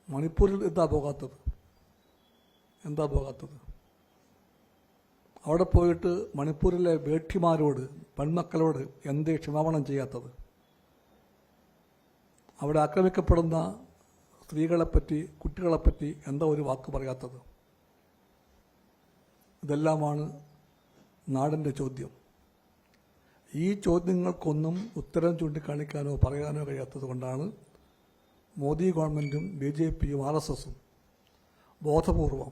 മണിപ്പൂരിൽ എന്താ പോകാത്തത്? അവിടെ പോയിട്ട് മണിപ്പൂരിലെ വേഠിമാരോട്, പെൺമക്കളോട് എന്തേ ക്ഷമാപണം ചെയ്യാത്തത്? അവിടെ ആക്രമിക്കപ്പെടുന്ന സ്ത്രീകളെപ്പറ്റി, കുട്ടികളെപ്പറ്റി എന്താ ഒരു വാക്ക് പറയാത്തത്? ഇതെല്ലാമാണ് നാടിൻ്റെ ചോദ്യം. ഈ ചോദ്യങ്ങൾക്കൊന്നും ഉത്തരം ചൂണ്ടിക്കാണിക്കാനോ പറയാനോ കഴിയാത്തത് കൊണ്ടാണ് മോദി ഗവൺമെൻറ്റും BJPയും RSSും ബോധപൂർവം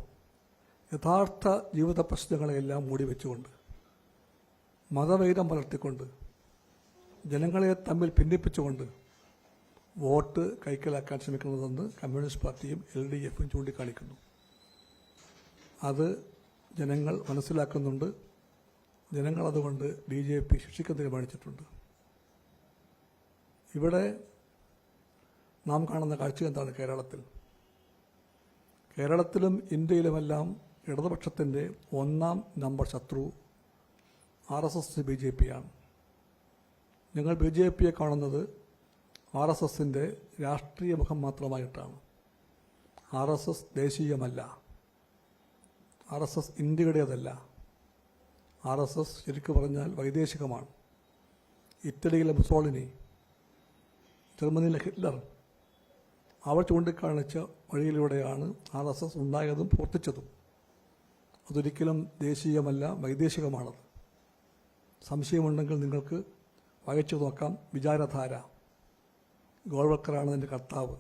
യഥാർത്ഥ ജീവിത പ്രശ്നങ്ങളെയെല്ലാം മൂടിവെച്ചുകൊണ്ട്, മതവൈരം പുലർത്തിക്കൊണ്ട്, ജനങ്ങളെ തമ്മിൽ ഭിന്നിപ്പിച്ചുകൊണ്ട് വോട്ട് കൈക്കലാക്കാൻ ശ്രമിക്കുന്നതെന്ന് കമ്മ്യൂണിസ്റ്റ് പാർട്ടിയും LDFും ചൂണ്ടിക്കാണിക്കുന്നു. അത് ജനങ്ങൾ മനസ്സിലാക്കുന്നുണ്ട്. ജനങ്ങളതുകൊണ്ട് BJP ശിക്ഷിക്കാൻ തീരുമാനിച്ചിട്ടുണ്ട്. ഇവിടെ നാം കാണുന്ന കാഴ്ച എന്താണ്? കേരളത്തിലും ഇന്ത്യയിലുമെല്ലാം ഇടതുപക്ഷത്തിൻ്റെ ഒന്നാം നമ്പർ ശത്രു RSS BJPയാണ്. ഞങ്ങൾ BJPയെ കാണുന്നത് RSSൻ്റെ രാഷ്ട്രീയ മുഖം മാത്രമായിട്ടാണ്. RSS ദേശീയമല്ല, RSS ഇന്ത്യയുടേതല്ല. RSS ശരിക്കും പറഞ്ഞാൽ വൈദേശികമാണ്. ഇറ്റലിയിലെ മുസോളിനി, ജർമ്മനിയിലെ ഹിറ്റ്ലർ, അവർ ചൂണ്ടിക്കാണിച്ച വഴിയിലൂടെയാണ് RSS ഉണ്ടായതും പ്രവർത്തിച്ചതും. അതൊരിക്കലും ദേശീയമല്ല, വൈദേശികമാണത്. സംശയമുണ്ടെങ്കിൽ നിങ്ങൾക്ക് വായിച്ചു നോക്കാം. വിചാരധാര, ഗോൾവൽക്കറാണ് അതിൻ്റെ കർത്താവ്.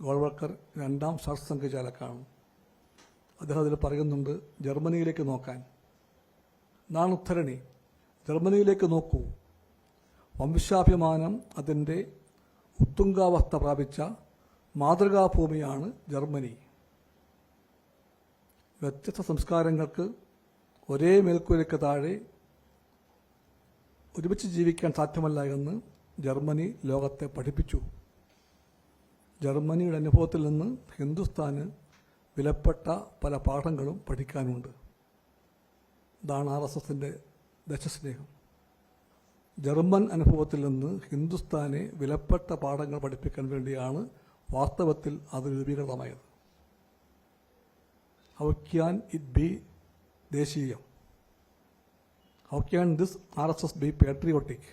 ഗോൾവൽക്കർ രണ്ടാം സർസംഘചാലക്കാണ്. അദ്ദേഹം അതിൽ പറയുന്നുണ്ട് ജർമ്മനിയിലേക്ക് നോക്കാൻ. ഇതാണ് ഉദ്ധരണി. ജർമ്മനിയിലേക്ക് നോക്കൂ. വംശാഭിമാനം അതിൻ്റെ ഉത്തുംഗാവസ്ഥ പ്രാപിച്ച മാതൃകാഭൂമിയാണ് ജർമ്മനി. വ്യത്യസ്ത സംസ്കാരങ്ങൾക്ക് ഒരേ മേൽക്കൂരയ്ക്ക് താഴെ ഒരുമിച്ച് ജീവിക്കാൻ സാധ്യമല്ല എന്ന് ജർമ്മനി ലോകത്തെ പഠിപ്പിച്ചു. ജർമ്മനിയുടെ അനുഭവത്തിൽ നിന്ന് ഹിന്ദുസ്ഥാന് വിലപ്പെട്ട പല പാഠങ്ങളും പഠിക്കാനുണ്ട്. ഇതാണ് RSSൻ്റെ ദേശസ്നേഹം. ജർമ്മൻ അനുഭവത്തിൽ നിന്ന് ഹിന്ദുസ്ഥാനെ വിലപ്പെട്ട പാഠങ്ങൾ പഠിപ്പിക്കാൻ വേണ്ടിയാണ് വാസ്തവത്തിൽ അത് രൂപീകൃതമായത്. ഹൗ ക്യാൻ ഇറ്റ് ബി ദേശീയം? How can this RSS be patriotic?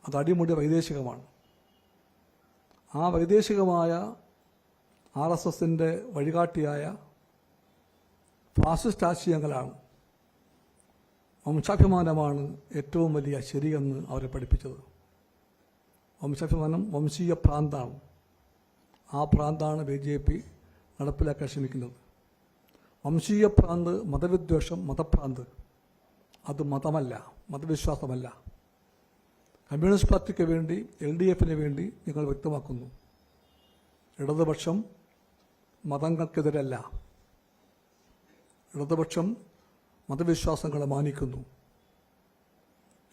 അത് അടിമുടി വൈദേശികമാണ്. ആ വൈദേശികമായ RSSൻ്റെ വഴികാട്ടിയായ ഫാസിസ്റ്റ് ആശയങ്ങളാണ്, വംശാഭിമാനമാണ് ഏറ്റവും വലിയ ശരിയെന്ന് അവരെ പഠിപ്പിച്ചത്. വംശാഭിമാനം വംശീയ ഭ്രാന്താണ്. ആ ഭ്രാന്താണ് BJP നടപ്പിലാക്കാൻ ശ്രമിക്കുന്നത്. വംശീയ ഭ്രാന്ത്, മതവിദ്വേഷം, മതഭ്രാന്ത് അത് മതമല്ല, മതവിശ്വാസമല്ല. കമ്മ്യൂണിസ്റ്റ് പാർട്ടിക്ക് വേണ്ടി, LDFന് വേണ്ടി ഞങ്ങൾ വ്യക്തമാക്കുന്നു, ഇടതുപക്ഷം മതങ്ങൾക്കെതിരല്ല. ഇടതുപക്ഷം മതവിശ്വാസങ്ങളെ മാനിക്കുന്നു.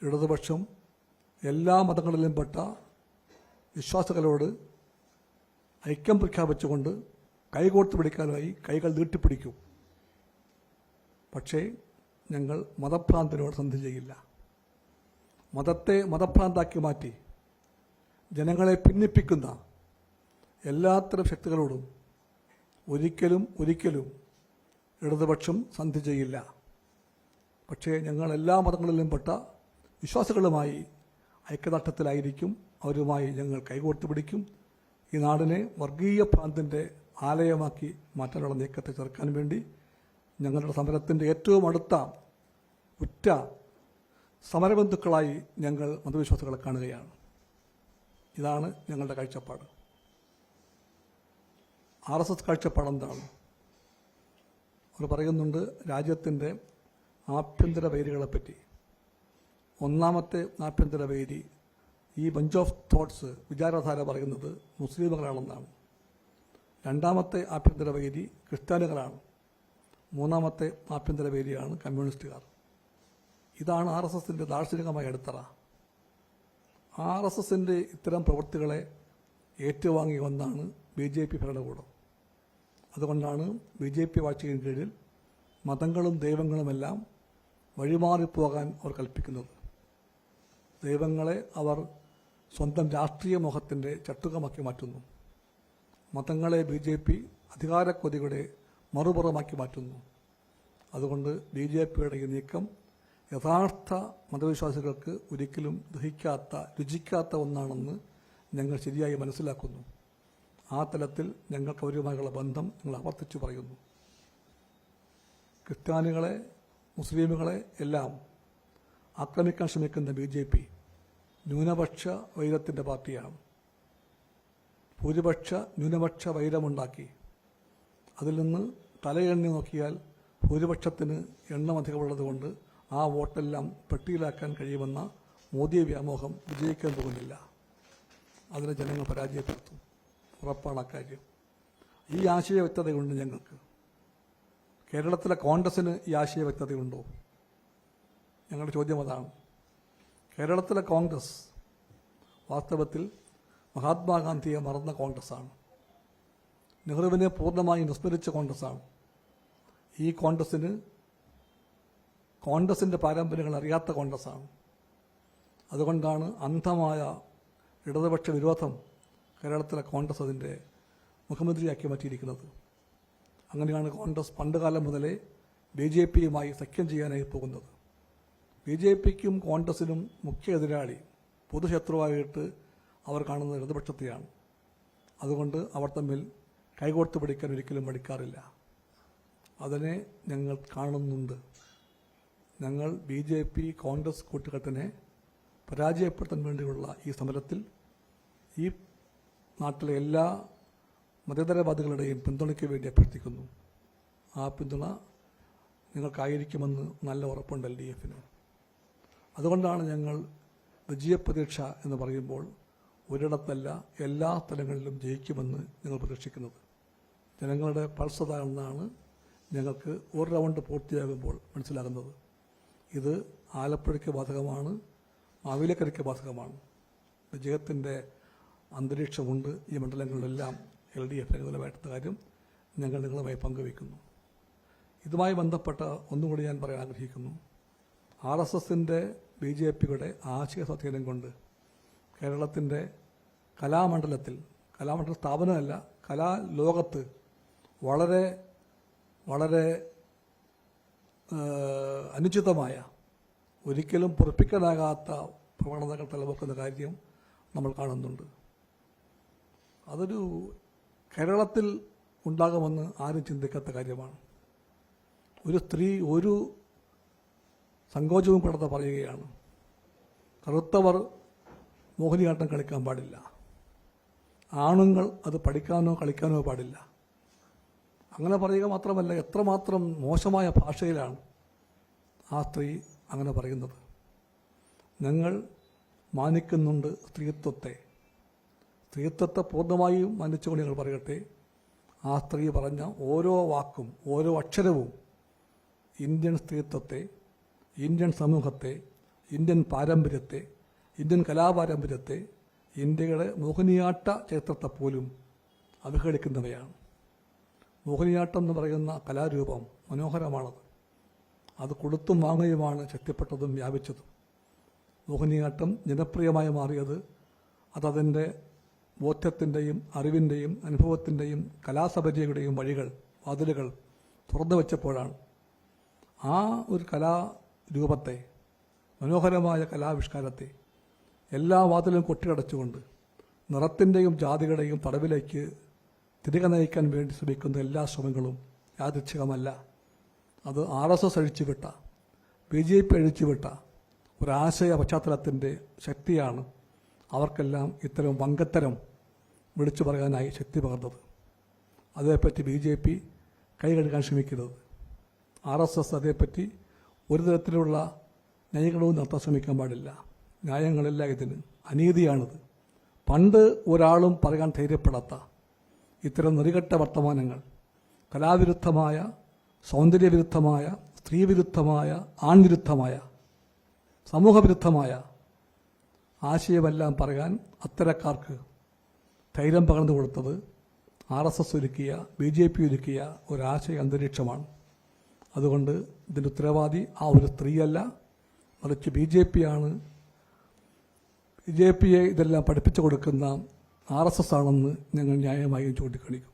ഇടതുപക്ഷം എല്ലാ മതങ്ങളിലും പെട്ട വിശ്വാസികളോട് ഐക്യം പ്രഖ്യാപിച്ചുകൊണ്ട് കൈകോർത്ത് പിടിക്കാനായി കൈകൾ നീട്ടിപ്പിടിക്കും. പക്ഷേ ഞങ്ങൾ മതഭ്രാന്തിനോട് സന്ധി ചെയ്യില്ല. മതത്തെ മതഭ്രാന്താക്കി മാറ്റി ജനങ്ങളെ ഭിന്നിപ്പിക്കുന്ന എല്ലാത്തരം ശക്തികളോടും ഒരിക്കലും ഇടതുപക്ഷം സന്ധി ചെയ്യില്ല. പക്ഷേ ഞങ്ങൾ എല്ലാ മതങ്ങളിലും പെട്ട വിശ്വാസികളുമായി ഐക്യദാർഢ്യത്തിലായിരിക്കും. അവരുമായി ഞങ്ങൾ കൈകോർത്ത് പിടിക്കും. ഈ നാടിനെ വർഗീയ ഭ്രാന്തിൻ്റെ ആലയമാക്കി മാറ്റാനുള്ള നീക്കത്തെ ചെറുക്കാൻ വേണ്ടി ഞങ്ങളുടെ സമരത്തിൻ്റെ ഏറ്റവും അടുത്ത ഉറ്റ സമരബന്ധുക്കളായി ഞങ്ങൾ മതവിശ്വാസികളെ കാണുകയാണ്. ഇതാണ് ഞങ്ങളുടെ കാഴ്ചപ്പാട്. RSS കാഴ്ചപ്പാടെന്താണ്? അവർ പറയുന്നുണ്ട് രാജ്യത്തിൻ്റെ ആഭ്യന്തര വൈരികളെപ്പറ്റി. ഒന്നാമത്തെ ആഭ്യന്തര വൈരി, ഈ ബഞ്ച് ഓഫ് തോട്ട്സ്, വിചാരധാര പറയുന്നത് മുസ്ലിമുകളാണെന്നാണ്. രണ്ടാമത്തെ ആഭ്യന്തര വൈരി ക്രിസ്ത്യാനികളാണ്. മൂന്നാമത്തെ ആഭ്യന്തര വൈരിയാണ് കമ്മ്യൂണിസ്റ്റുകാർ. ഇതാണ് RSSൻ്റെ ദാർശനികമായ അടിത്തറ. RSSൻ്റെ ഇത്തരം പ്രവൃത്തികളെ ഏറ്റുവാങ്ങി വന്നാണ് BJP ഭരണകൂടം. അതുകൊണ്ടാണ് BJP വാഴ്ചയ്ക്ക് കീഴിൽ മതങ്ങളും ദൈവങ്ങളുമെല്ലാം വഴിമാറിപ്പോകാൻ അവർ കൽപ്പിക്കുന്നത്. ദൈവങ്ങളെ അവർ സ്വന്തം രാഷ്ട്രീയ മോഹത്തിൻ്റെ ചട്ടുകമാക്കി മാറ്റുന്നു. മതങ്ങളെ BJP അധികാരക്കൊതിയുടെ മറുപുറമാക്കി മാറ്റുന്നു. അതുകൊണ്ട് BJPയുടെ ഈ നീക്കം യഥാർത്ഥ മതവിശ്വാസികൾക്ക് ഒരിക്കലും രുചിക്കാത്ത ഒന്നാണെന്ന് ഞങ്ങൾ ശരിയായി മനസ്സിലാക്കുന്നു. ആ തലത്തിൽ ഞങ്ങൾക്ക് അവരുമായുള്ള ബന്ധം ഞങ്ങൾ ആവർത്തിച്ചു പറയുന്നു. ക്രിസ്ത്യാനികളെ, മുസ്ലിമുകളെ എല്ലാം ആക്രമിക്കാൻ ശ്രമിക്കുന്ന BJP ന്യൂനപക്ഷ വൈരത്തിൻ്റെ പാർട്ടിയാണ്. ന്യൂനപക്ഷ വൈരമുണ്ടാക്കി അതിൽ നിന്ന് തലയെണ്ണി നോക്കിയാൽ ഭൂരിപക്ഷത്തിന് എണ്ണം അധികമുള്ളതുകൊണ്ട് ആ വോട്ടെല്ലാം പെട്ടിയിലാക്കാൻ കഴിയുമെന്ന മോദി വ്യാമോഹം വിജയിക്കാൻ പോകുന്നില്ല. അതിനെ ജനങ്ങൾ പരാജയപ്പെടുത്തും, ഉറപ്പാണ് അക്കാര്യം. ഈ ആശയ വ്യക്തതയുണ്ട് ഞങ്ങൾക്ക്. കേരളത്തിലെ കോൺഗ്രസിന് ഈ ആശയ വ്യക്തതയുണ്ടോ? ഞങ്ങളുടെ ചോദ്യം അതാണ്. കേരളത്തിലെ കോൺഗ്രസ് വാസ്തവത്തിൽ മഹാത്മാഗാന്ധിയെ മറന്ന കോൺഗ്രസ്സാണ്. നെഹ്റുവിനെ പൂർണ്ണമായി നിസ്മരിച്ച കോൺഗ്രസ്സാണ്. ഈ കോൺഗ്രസിൻ്റെ പാരമ്പര്യങ്ങൾ അറിയാത്ത കോൺഗ്രസ്സാണ്. അതുകൊണ്ടാണ് അന്ധമായ ഇടതുപക്ഷ വിരോധം കേരളത്തിലെ കോൺഗ്രസ് അതിൻ്റെ മുഖ്യമന്ത്രിയാക്കി മാറ്റിയിരിക്കുന്നത്. അങ്ങനെയാണ് കോൺഗ്രസ് പണ്ടുകാലം മുതലേ BJPയുമായി സഖ്യം ചെയ്യാനായി പോകുന്നത്. BJPക്കും കോൺഗ്രസിനും മുഖ്യ എതിരാളി, പൊതുശത്രുവായിട്ട് അവർ കാണുന്നത് ഇടതുപക്ഷത്തെയാണ്. അതുകൊണ്ട് അവർ തമ്മിൽ കൈകോർത്ത് പിടിക്കാൻ ഒരിക്കലും മടിക്കാറില്ല. അതിനെ ഞങ്ങൾ കാണുന്നുണ്ട്. ഞങ്ങൾ BJP കോൺഗ്രസ് കൂട്ടുകെട്ടിനെ പരാജയപ്പെടുത്താൻ വേണ്ടിയുള്ള ഈ സമരത്തിൽ ഈ നാട്ടിലെ എല്ലാ മതേതരവാദികളുടെയും പിന്തുണയ്ക്ക് വേണ്ടി അഭ്യർത്ഥിക്കുന്നു. ആ പിന്തുണ നിങ്ങൾക്കായിരിക്കുമെന്ന് നല്ല ഉറപ്പുണ്ട് LDFന്. അതുകൊണ്ടാണ് ഞങ്ങൾ വിജയപ്രതീക്ഷ എന്ന് പറയുമ്പോൾ ഒരിടത്തല്ല എല്ലാ സ്ഥലങ്ങളിലും ജയിക്കുമെന്ന് ഞങ്ങൾ പ്രതീക്ഷിക്കുന്നത്. ജനങ്ങളുടെ പൾസ് അതാണെന്നാണ് ഞങ്ങൾക്ക് ഒരു റൗണ്ട് പൂർത്തിയാകുമ്പോൾ മനസ്സിലാകുന്നത്. ഇത് ആലപ്പുഴയ്ക്ക് ബാധകമാണ്, മാവേലിക്കരയ്ക്ക് ബാധകമാണ്. വിജയത്തിൻ്റെ അന്തരീക്ഷമുണ്ട് ഈ മണ്ഡലങ്ങളിലെല്ലാം. LDF അനുകൂലമായിട്ടുള്ള കാര്യം ഞങ്ങൾ നിങ്ങളുമായി പങ്കുവയ്ക്കുന്നു. ഇതുമായി ബന്ധപ്പെട്ട ഒന്നുകൂടി ഞാൻ പറയാൻ ആഗ്രഹിക്കുന്നു. RSSൻ്റെ BJPയുടെ ആശയ സ്വാധീനം കൊണ്ട് കേരളത്തിൻ്റെ കലാമണ്ഡല സ്ഥാപനമല്ല, കലാലോകത്ത് വളരെ വളരെ അനുചിതമായ, ഒരിക്കലും പൊറുപ്പിക്കാനാകാത്ത പ്രവണതകൾ തലവെക്കുന്ന കാര്യം നമ്മൾ കാണുന്നുണ്ട്. അതൊരു കേരളത്തിൽ ഉണ്ടാകുമെന്ന് ആരും ചിന്തിക്കാത്ത കാര്യമാണ്. ഒരു സ്ത്രീ ഒരു സങ്കോചവും കിടന്ന് പറയുകയാണ്, കറുത്തവർ മോഹിനിയാട്ടം കളിക്കാൻ പാടില്ല, ആണുങ്ങൾ അത് പഠിക്കാനോ കളിക്കാനോ പാടില്ല. അങ്ങനെ പറയുക മാത്രമല്ല, എത്രമാത്രം മോശമായ ഭാഷയിലാണ് ആ സ്ത്രീ അങ്ങനെ പറയുന്നത്. ഞങ്ങൾ മാനിക്കുന്നുണ്ട് സ്ത്രീത്വത്തെ പൂർണ്ണമായും മാനിച്ചുകൊണ്ട് ഞങ്ങൾ പറയട്ടെ. ആ സ്ത്രീ പറഞ്ഞ ഓരോ വാക്കും ഓരോ അക്ഷരവും ഇന്ത്യൻ സ്ത്രീത്വത്തെ, ഇന്ത്യൻ സമൂഹത്തെ, ഇന്ത്യൻ പാരമ്പര്യത്തെ, ഇന്ത്യൻ കലാപാരമ്പര്യത്തെ, ഇന്ത്യയുടെ മോഹിനിയാട്ട ചരിത്രത്തെ പോലും അവഹേളിക്കുന്നവയാണ്. മോഹിനിയാട്ടം എന്ന് പറയുന്ന കലാരൂപം മനോഹരമാണത്. അത് കൊടുത്തും വാങ്ങുകയുമാണ് ശക്തിപ്പെട്ടതും വ്യാപിച്ചതും. മോഹിനിയാട്ടം ജനപ്രിയമായി മാറിയത് അതതിൻ്റെ ബോധ്യത്തിൻ്റെയും അറിവിൻ്റെയും അനുഭവത്തിൻ്റെയും കലാസപര്യയുടെയും വാതിലുകൾ തുറന്നു വെച്ചപ്പോഴാണ്. ആ ഒരു കലാരൂപത്തെ, മനോഹരമായ കലാവിഷ്കാരത്തെ എല്ലാ വാതിലും കൊട്ടിയടച്ചുകൊണ്ട് നിറത്തിൻ്റെയും ജാതികളുടെയും തടവിലേക്ക് തിരികെ നയിക്കാൻ വേണ്ടി ശ്രമിക്കുന്ന എല്ലാ ശ്രമങ്ങളും യാദൃച്ഛികമല്ല. അത് RSS അഴിച്ചുവിട്ട, BJP അഴിച്ചുവിട്ട ഒരാശയ പശ്ചാത്തലത്തിൻ്റെ ശക്തിയാണ് അവർക്കെല്ലാം ഇത്തരം വങ്കത്തരം വിളിച്ചു പറയാനായി ശക്തി പകർന്നത്. അതേപ്പറ്റി BJP കൈ കഴുകാൻ ശ്രമിക്കുന്നത്. RSS അതേപ്പറ്റി ഒരു തരത്തിലുള്ള ന്യായീകരണവും നടത്താൻ ശ്രമിക്കാൻ പാടില്ല. ന്യായങ്ങളില്ല ഇതിന്, അനീതിയാണിത്. പണ്ട് ഒരാളും പറയാൻ ധൈര്യപ്പെടാത്ത ഇത്തരം നെറികെട്ട വർത്തമാനങ്ങൾ, കലാവിരുദ്ധമായ, സൗന്ദര്യവിരുദ്ധമായ, സ്ത്രീവിരുദ്ധമായ, ആൺവിരുദ്ധമായ, സമൂഹവിരുദ്ധമായ ആശയമെല്ലാം പറയാൻ അത്തരക്കാർക്ക് ധൈര്യം പകർന്നു കൊടുത്തത് RSS ഒരുക്കിയ, BJP ഒരുക്കിയ ഒരാശയ അന്തരീക്ഷമാണ്. അതുകൊണ്ട് ഇതിൻ്റെ ഉത്തരവാദി ആ ഒരു സ്ത്രീയല്ല, മറിച്ച് BJPയാണ്. BJPയെ ഇതെല്ലാം പഠിപ്പിച്ചു കൊടുക്കുന്ന RSS ആണെന്ന് ഞങ്ങൾ ന്യായമായും ചൂണ്ടിക്കാണിക്കും.